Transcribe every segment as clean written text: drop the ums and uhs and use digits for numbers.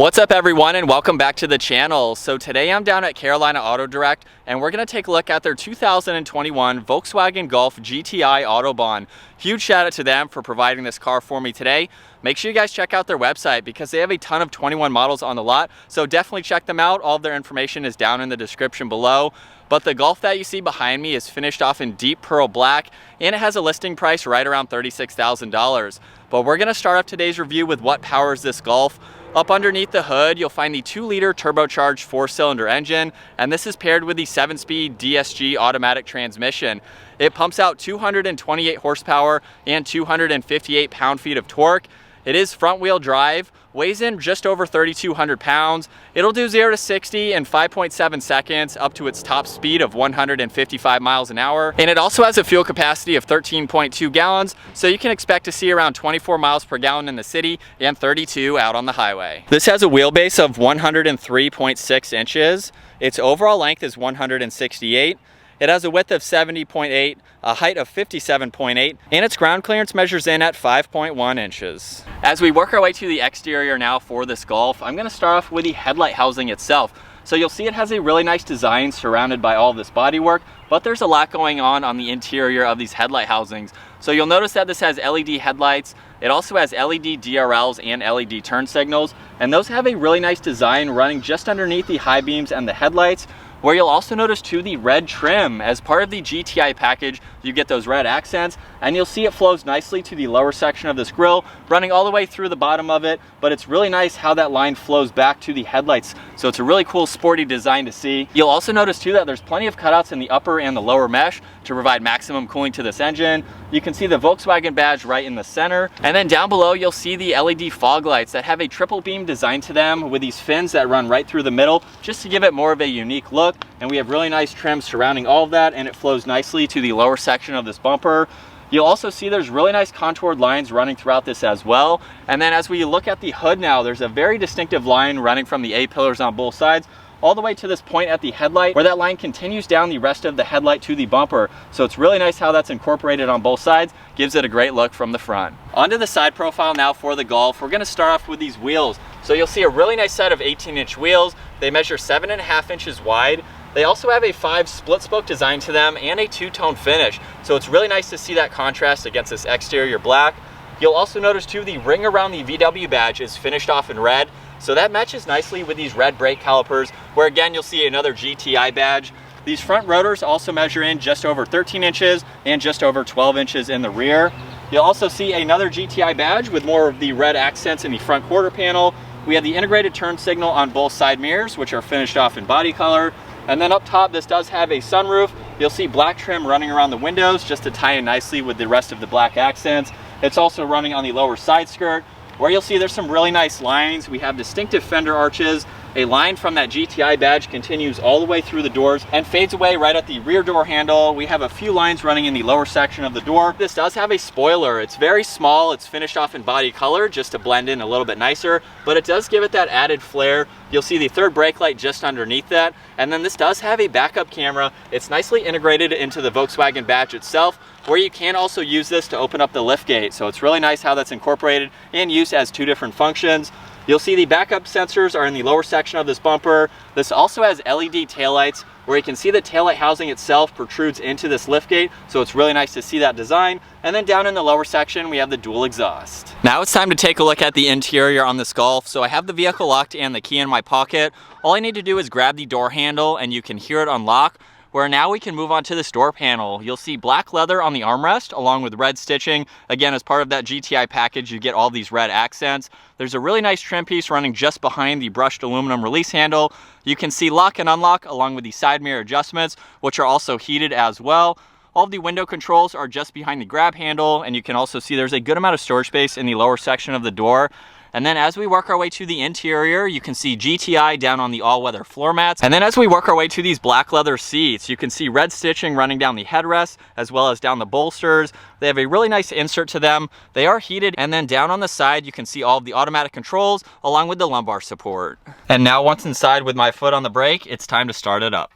What's up everyone, and welcome back to the channel. So today I'm down at Carolina Auto Direct and we're going to take a look at their 2021 Volkswagen Golf GTI Autobahn. Huge shout out to them for providing this car for me today. Make sure you guys check out their website because they have a ton of 21 models on the lot, so definitely check them out. All of their information is down in the description below. But the Golf that you see behind me is finished off in deep pearl black and it has a listing price right around $36,000. But we're going to start off today's review with what powers this Golf. Up underneath the hood, you'll find the 2-liter turbocharged 4-cylinder engine, and this is paired with the 7-speed DSG automatic transmission. It pumps out 228 horsepower and 258 pound-feet of torque. It is front-wheel drive, weighs in just over 3,200 pounds. It'll do 0 to 60 in 5.7 seconds up to its top speed of 155 miles an hour. And it also has a fuel capacity of 13.2 gallons, so you can expect to see around 24 miles per gallon in the city and 32 out on the highway. This has a wheelbase of 103.6 inches. Its overall length is 168. It has a width of 70.8, a height of 57.8, and its ground clearance measures in at 5.1 inches. As we work our way to the exterior now for this Golf, I'm going to start off with the headlight housing itself. So you'll see it has a really nice design surrounded by all this bodywork, but there's a lot going on the interior of these headlight housings. So you'll notice that this has LED headlights. It also has LED DRLs and LED turn signals, and those have a really nice design running just underneath the high beams and the headlights, where you'll also notice too the red trim. As part of the GTI package, you get those red accents, and you'll see it flows nicely to the lower section of this grille, running all the way through the bottom of it, but it's really nice how that line flows back to the headlights. So it's a really cool sporty design to see. You'll also notice too that there's plenty of cutouts in the upper and the lower mesh to provide maximum cooling to this engine. You can see the Volkswagen badge right in the center, and then down below you'll see the LED fog lights that have a triple beam design to them with these fins that run right through the middle just to give it more of a unique look. And we have really nice trim surrounding all of that, and it flows nicely to the lower section of this bumper. You'll also see there's really nice contoured lines running throughout this as well. And then as we look at the hood now, there's a very distinctive line running from the A-pillars on both sides all the way to this point at the headlight, where that line continues down the rest of the headlight to the bumper. So it's really nice how that's incorporated on both sides, gives it a great look from the front. Onto the side profile now for the Golf. We're gonna start off with these wheels. So you'll see a really nice set of 18-inch wheels. They measure 7.5 inches wide. They also have a 5 split spoke design to them and a 2-tone finish. So it's really nice to see that contrast against this exterior black. You'll also notice too the ring around the VW badge is finished off in red. So that matches nicely with these red brake calipers, where again you'll see another GTI badge. These front rotors also measure in just over 13 inches and just over 12 inches in the rear. You'll also see another GTI badge with more of the red accents in the front quarter panel. We have the integrated turn signal on both side mirrors, which are finished off in body color. And then up top, this does have a sunroof. You'll see black trim running around the windows just to tie in nicely with the rest of the black accents. It's also running on the lower side skirt, where you'll see there's some really nice lines. We have distinctive fender arches. A line from that GTI badge continues all the way through the doors and fades away right at the rear door handle. We have a few lines running in the lower section of the door. This does have a spoiler. It's very small. It's finished off in body color just to blend in a little bit nicer, but it does give it that added flair. You'll see the third brake light just underneath that. And then this does have a backup camera. It's nicely integrated into the Volkswagen badge itself, where you can also use this to open up the lift gate. So it's really nice how that's incorporated and used as 2 different functions. You'll see the backup sensors are in the lower section of this bumper. This also has LED taillights, where you can see the taillight housing itself protrudes into this liftgate, so it's really nice to see that design. And then down in the lower section, we have the dual exhaust. Now it's time to take a look at the interior on this Golf. So I have the vehicle locked and the key in my pocket. All I need to do is grab the door handle and you can hear it unlock, where now we can move on to this door panel. You'll see black leather on the armrest along with red stitching. Again, as part of that GTI package, you get all these red accents. There's a really nice trim piece running just behind the brushed aluminum release handle. You can see lock and unlock along with the side mirror adjustments, which are also heated as well. All of the window controls are just behind the grab handle, and you can also see there's a good amount of storage space in the lower section of the door. And then as we work our way to the interior, you can see GTI down on the all-weather floor mats. And then as we work our way to these black leather seats, you can see red stitching running down the headrest as well as down the bolsters. They have a really nice insert to them. They are heated. And then down on the side, you can see all of the automatic controls along with the lumbar support. And now once inside with my foot on the brake, it's time to start it up.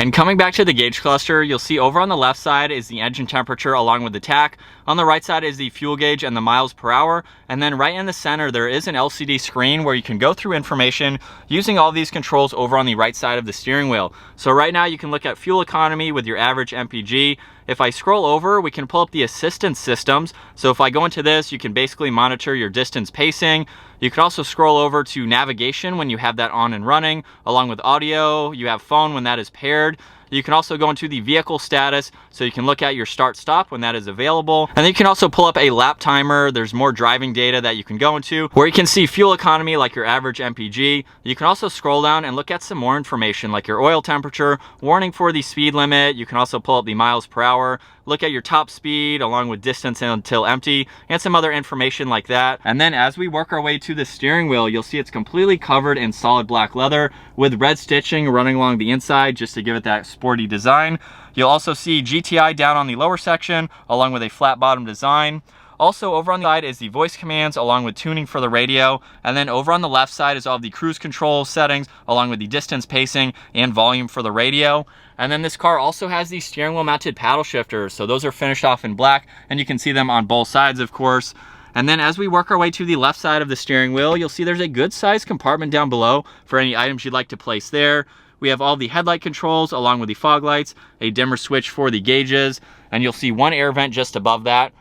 And coming back to the gauge cluster, you'll see over on the left side is the engine temperature along with the tach. On the right side is the fuel gauge and the miles per hour. And then right in the center, there is an LCD screen where you can go through information using all these controls over on the right side of the steering wheel. So right now you can look at fuel economy with your average MPG. If I scroll over, we can pull up the assistance systems. So if I go into this, you can basically monitor your distance pacing. You can also scroll over to navigation when you have that on and running, along with audio. You have phone when that is paired. You can also go into the vehicle status, so you can look at your start stop when that is available. And then you can also pull up a lap timer. There's more driving data that you can go into, where you can see fuel economy like your average MPG. You can also scroll down and look at some more information like your oil temperature, warning for the speed limit. You can also pull up the miles per hour, look at your top speed along with distance until empty, and some other information like that. And then as we work our way to the steering wheel, you'll see it's completely covered in solid black leather with red stitching running along the inside just to give it that sporty design. You'll also see GTI down on the lower section along with a flat bottom design. Also over on the side is the voice commands along with tuning for the radio. And then over on the left side is all of the cruise control settings along with the distance pacing and volume for the radio. And then this car also has the steering wheel mounted paddle shifters. So those are finished off in black and you can see them on both sides, of course. And then as we work our way to the left side of the steering wheel, you'll see there's a good sized compartment down below for any items you'd like to place there. We have all the headlight controls along with the fog lights, a dimmer switch for the gauges, and you'll see one air vent just above that.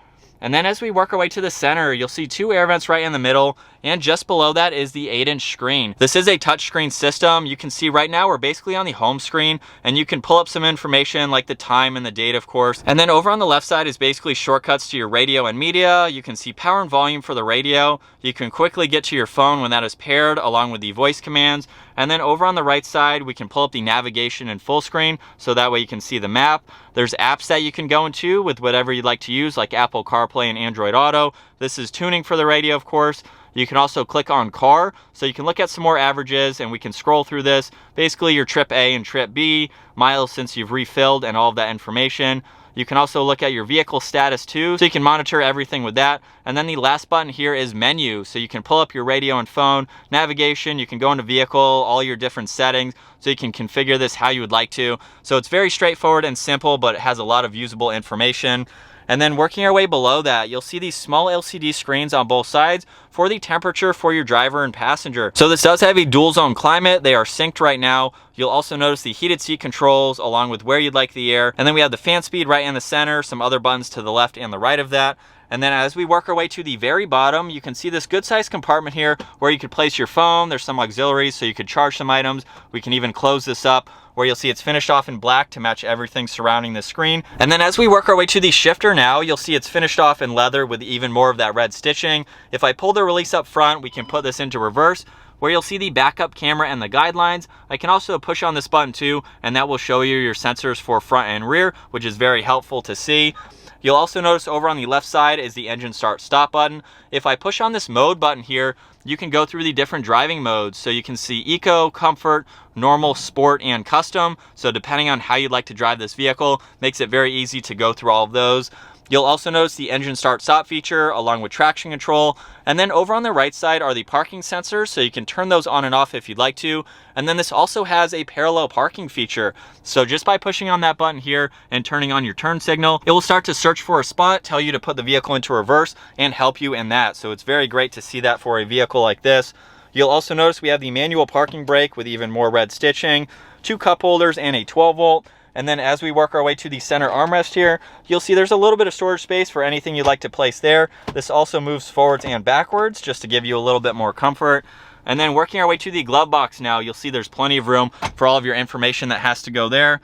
And then as we work our way to the center, you'll see two air vents right in the middle, and just below that is the 8-inch screen. This is a touchscreen system. You can see right now we're basically on the home screen, and you can pull up some information like the time and the date, of course. And then over on the left side is basically shortcuts to your radio and media. You can see power and volume for the radio. You can quickly get to your phone when that is paired along with the voice commands. And then over on the right side, we can pull up the navigation in full screen, so that way you can see the map. There's apps that you can go into with whatever you'd like to use, like Apple CarPlay and Android Auto. This is tuning for the radio, of course. You can also click on car, so you can look at some more averages, and we can scroll through this. Basically your trip A and trip B, miles since you've refilled, and all of that information. You can also look at your vehicle status too, so you can monitor everything with that. And then the last button here is menu, so you can pull up your radio and phone, navigation, you can go into vehicle, all your different settings, so you can configure this how you would like to. So it's very straightforward and simple, but it has a lot of usable information. And then working our way below that, you'll see these small LCD screens on both sides for the temperature for your driver and passenger. So this does have a dual zone climate. They are synced right now. You'll also notice the heated seat controls along with where you'd like the air. And then we have the fan speed right in the center, some other buttons to the left and the right of that. And then as we work our way to the very bottom, you can see this good sized compartment here where you could place your phone. There's some auxiliaries so you could charge some items. We can even close this up, where you'll see it's finished off in black to match everything surrounding the screen. And then as we work our way to the shifter now, you'll see it's finished off in leather with even more of that red stitching. If I pull the release up front, we can put this into reverse, where you'll see the backup camera and the guidelines. I can also push on this button too, and that will show you your sensors for front and rear, which is very helpful to see. You'll also notice over on the left side is the engine start stop button. If I push on this mode button here, you can go through the different driving modes. So you can see eco, comfort, normal, sport, and custom. So depending on how you'd like to drive this vehicle, makes it very easy to go through all of those. You'll also notice the engine start stop feature along with traction control. And then over on the right side are the parking sensors, so you can turn those on and off if you'd like to. And then this also has a parallel parking feature. So just by pushing on that button here and turning on your turn signal, it will start to search for a spot, tell you to put the vehicle into reverse, and help you in that. So it's very great to see that for a vehicle like this. You'll also notice we have the manual parking brake with even more red stitching, 2 cup holders, and a 12 volt. And then as we work our way to the center armrest here, you'll see there's a little bit of storage space for anything you'd like to place there. This also moves forwards and backwards just to give you a little bit more comfort. And then working our way to the glove box now, you'll see there's plenty of room for all of your information that has to go there.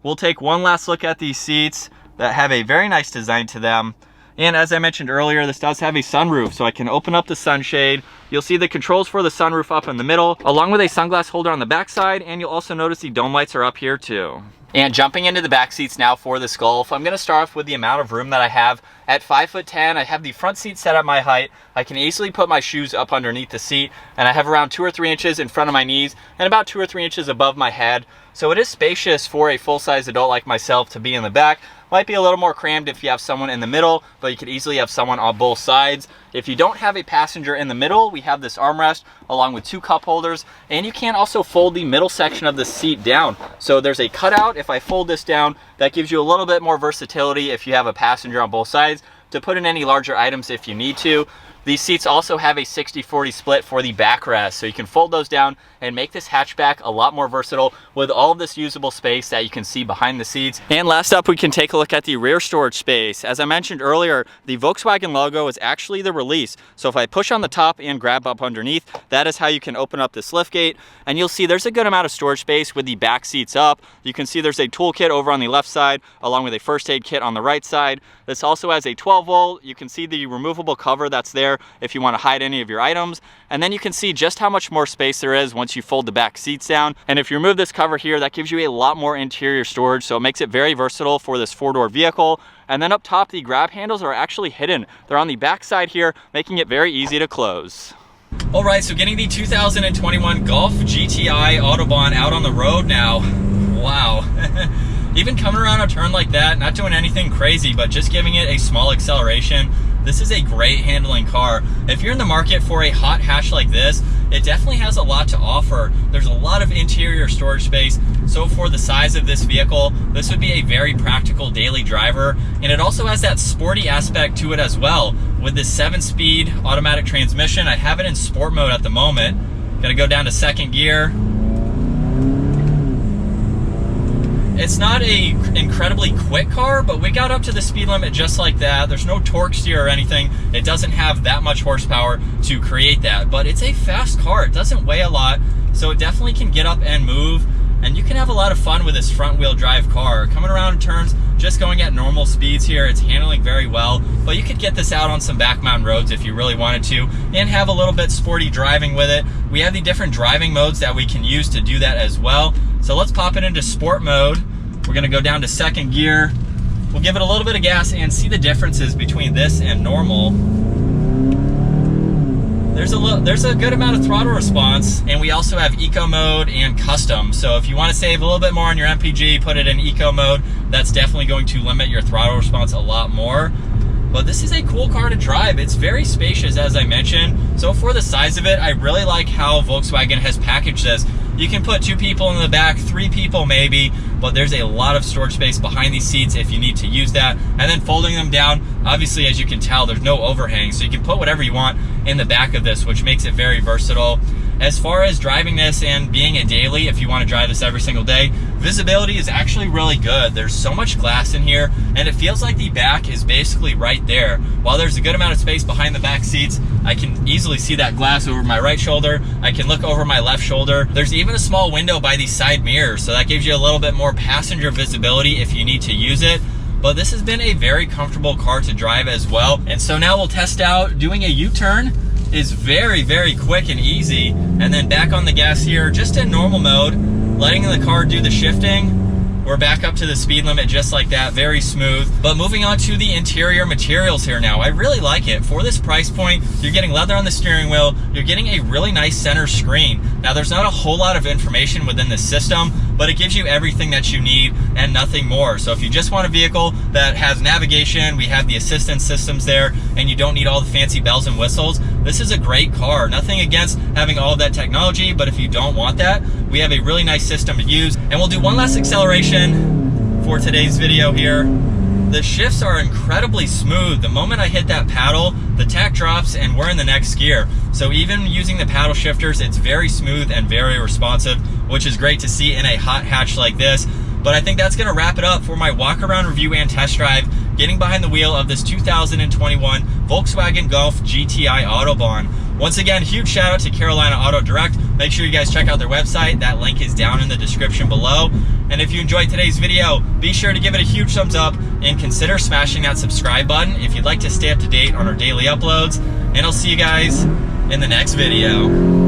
We'll take one last look at these seats that have a very nice design to them. And as I mentioned earlier, this does have a sunroof, so I can open up the sunshade. You'll see the controls for the sunroof up in the middle, along with a sunglass holder on the back side, and you'll also notice the dome lights are up here too. And jumping into the back seats now for this Golf, I'm gonna start off with the amount of room that I have. At 5'10", I have the front seat set at my height. I can easily put my shoes up underneath the seat, and I have around 2 or 3 inches in front of my knees and about 2 or 3 inches above my head. So it is spacious for a full-size adult like myself to be in the back, Might be a little more crammed if you have someone in the middle, but you could easily have someone on both sides. If you don't have a passenger in the middle, we have this armrest along with 2 cup holders, and you can also fold the middle section of the seat down. So there's a cutout. If I fold this down, that gives you a little bit more versatility if you have a passenger on both sides to put in any larger items if you need to. These seats also have a 60-40 split for the backrest, so you can fold those down and make this hatchback a lot more versatile with all of this usable space that you can see behind the seats. And last up, we can take a look at the rear storage space. As I mentioned earlier, the Volkswagen logo is actually the release. So if I push on the top and grab up underneath, that is how you can open up this lift gate. And you'll see there's a good amount of storage space with the back seats up. You can see there's a toolkit over on the left side, along with a first aid kit on the right side. This also has a 12 volt. You can see the removable cover that's there if you want to hide any of your items. And then you can see just how much more space there is once you fold the back seats down. And if you remove this cover here, that gives you a lot more interior storage, so it makes it very versatile for this 4-door vehicle. And then up top, the grab handles are actually hidden. They're on the back side here, making it very easy to close. All right, so getting the 2021 Golf GTI Autobahn out on the road now. Wow. Even coming around a turn like that, not doing anything crazy, but just giving it a small acceleration. This is a great handling car. If you're in the market for a hot hatch like this, it definitely has a lot to offer. There's a lot of interior storage space. So for the size of this vehicle, this would be a very practical daily driver. And it also has that sporty aspect to it as well. With this 7-speed automatic transmission, I have it in sport mode at the moment. Gonna go down to 2nd gear. It's not a incredibly quick car, but we got up to the speed limit just like that. There's no torque steer or anything. It doesn't have that much horsepower to create that, but it's a fast car. It doesn't weigh a lot, so it definitely can get up and move, and you can have a lot of fun with this front wheel drive car. Coming around in turns, just going at normal speeds here, it's handling very well, but you could get this out on some back mountain roads if you really wanted to and have a little bit sporty driving with it. We have the different driving modes that we can use to do that as well. So let's pop it into sport mode. We're gonna go down to 2nd gear. We'll give it a little bit of gas and see the differences between this and normal. There's a good amount of throttle response, and we also have eco mode and custom. So if you want to save a little bit more on your MPG, put it in eco mode. That's definitely going to limit your throttle response a lot more. But this is a cool car to drive. It's very spacious, as I mentioned. So for the size of it, I really like how Volkswagen has packaged this. You can put 2 people in the back, 3 people maybe, but there's a lot of storage space behind these seats if you need to use that. And then folding them down, obviously, as you can tell, there's no overhang, so you can put whatever you want in the back of this, which makes it very versatile. As far as driving this and being a daily, if you want to drive this every single day, visibility is actually really good. There's so much glass in here, and it feels like the back is basically right there. While there's a good amount of space behind the back seats, I can easily see that glass over my right shoulder. I can look over my left shoulder. There's even a small window by these side mirrors, so that gives you a little bit more passenger visibility if you need to use it. But this has been a very comfortable car to drive as well. And so now we'll test out doing a U-turn. Is very, very quick and easy. And then back on the gas here, just in normal mode, letting the car do the shifting. We're back up to the speed limit just like that, very smooth. But moving on to the interior materials here now, I really like it. For this price point, you're getting leather on the steering wheel, you're getting a really nice center screen. Now there's not a whole lot of information within this system, but it gives you everything that you need and nothing more. So if you just want a vehicle that has navigation, we have the assistance systems there, and you don't need all the fancy bells and whistles, this is a great car. Nothing against having all of that technology, but if you don't want that, we have a really nice system to use. And we'll do one last acceleration for today's video here. The shifts are incredibly smooth. The moment I hit that paddle, the tach drops and we're in the next gear. So even using the paddle shifters, it's very smooth and very responsive, which is great to see in a hot hatch like this. But I think that's gonna wrap it up for my walk around review and test drive, getting behind the wheel of this 2021 Volkswagen Golf GTI Autobahn. Once again, huge shout out to Carolina Auto Direct. Make sure you guys check out their website. That link is down in the description below. And if you enjoyed today's video, be sure to give it a huge thumbs up and consider smashing that subscribe button if you'd like to stay up to date on our daily uploads. And I'll see you guys in the next video.